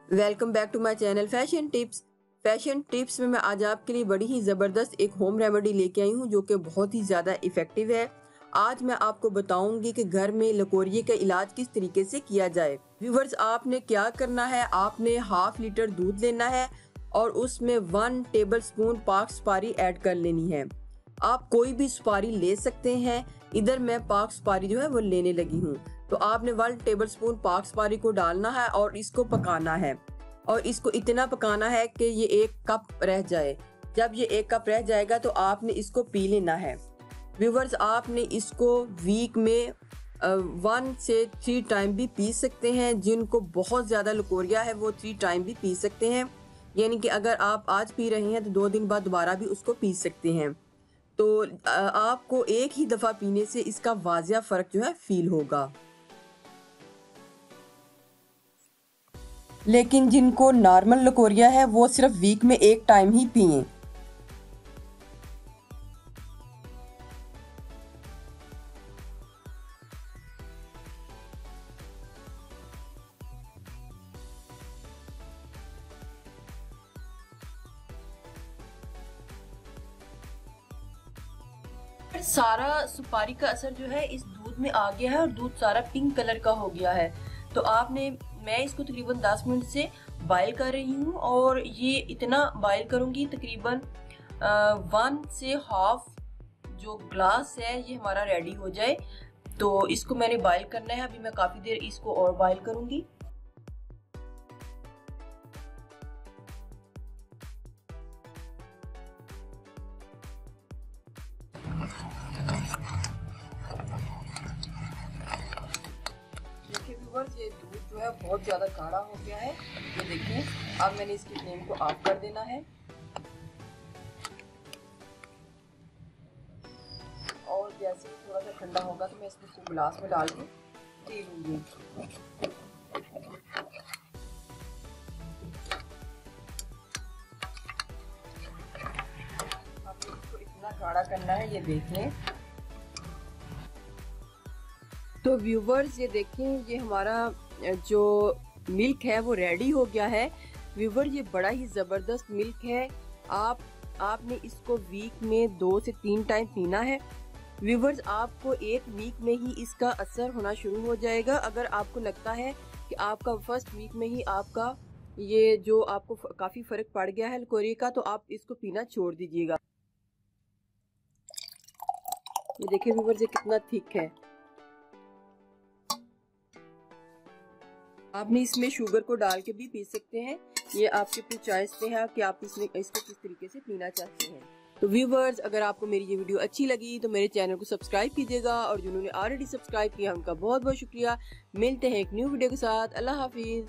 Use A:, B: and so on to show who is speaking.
A: Welcome back to my channel fashion tips. Fashion tips में मैं आज आपके लिए बड़ी ही ज़बरदस्त एक होम रेमेडी लेके आई हूँ जो कि बहुत ही ज़्यादा इफ़ेक्टिव है। आज मैं आपको बताऊंगी कि घर में लकोरिये का इलाज किस तरीके से किया जाए। व्यूवर्स, आपने क्या करना है, आपने हाफ लीटर दूध लेना है और उसमें 1 टेबल स्पून पाक सुपारी ऐड कर लेनी है। आप कोई भी सुपारी ले सकते हैं। इधर मैं पाक सुपारी जो है वो लेने लगी हूँ। तो आपने 1 टेबल स्पून पाक सुपारी को डालना है और इसको पकाना है और इसको इतना पकाना है कि ये 1 कप रह जाए। जब ये 1 कप रह जाएगा तो आपने इसको पी लेना है। व्यूवर्स, आपने इसको वीक में 1 से 3 टाइम भी पी सकते हैं। जिनको बहुत ज़्यादा लकोरिया है वो 3 टाइम भी पी सकते हैं। यानी कि अगर आप आज पी रहे हैं तो 2 दिन बाद दोबारा भी उसको पी सकते हैं। तो आपको एक ही दफ़ा पीने से इसका वाजिया फ़र्क जो है फील होगा। लेकिन जिनको नॉर्मल लकोरिया है वो सिर्फ वीक में 1 टाइम ही पिएं। सारा सुपारी का असर जो है इस दूध में आ गया है और दूध सारा पिंक कलर का हो गया है। तो आपने मैं इसको तकरीबन 10 मिनट से बॉईल कर रही हूँ और ये इतना बॉईल करूँगी तकरीबन 1 से हाफ जो ग्लास है ये हमारा रेडी हो जाए। तो इसको मैंने बॉईल करना है। अभी मैं काफ़ी देर इसको और बॉईल करूँगी। देखिए व्यूअर्स, ये दूध जो है बहुत ज़्यादा गाढ़ा हो गया है। ये देखिए, अब मैंने इसकी फ्लेम को ऑफ कर देना है और जैसे ही थोड़ा सा ठंडा होगा तो मैं इसको गिलास में डाल के पी लूँगी। अब इसको इतना गाढ़ा करना है, ये देखें। तो व्यूवर्स, ये देखें, ये हमारा जो मिल्क है वो रेडी हो गया है। व्यूवर्स, ये बड़ा ही ज़बरदस्त मिल्क है। आपने इसको वीक में 2 से 3 टाइम पीना है। व्यूवर्स, आपको 1 वीक में ही इसका असर होना शुरू हो जाएगा। अगर आपको लगता है कि आपका फर्स्ट वीक में ही आपका ये जो आपको काफ़ी फ़र्क पड़ गया है लकोरिये का, तो आप इसको पीना छोड़ दीजिएगा। ये देखिए व्यूवर्स, ये कितना थिक है। आपने इसमें शुगर को डाल के भी पी सकते हैं। ये आपकी अपनी चॉइस पे है कि आप इसको किस तरीके से पीना चाहते हैं। तो व्यूवर्स, अगर आपको मेरी ये वीडियो अच्छी लगी तो मेरे चैनल को सब्सक्राइब कीजिएगा और जिन्होंने ऑलरेडी सब्सक्राइब किया उनका बहुत बहुत शुक्रिया। मिलते हैं एक न्यू वीडियो के साथ। अल्लाह हाफिज।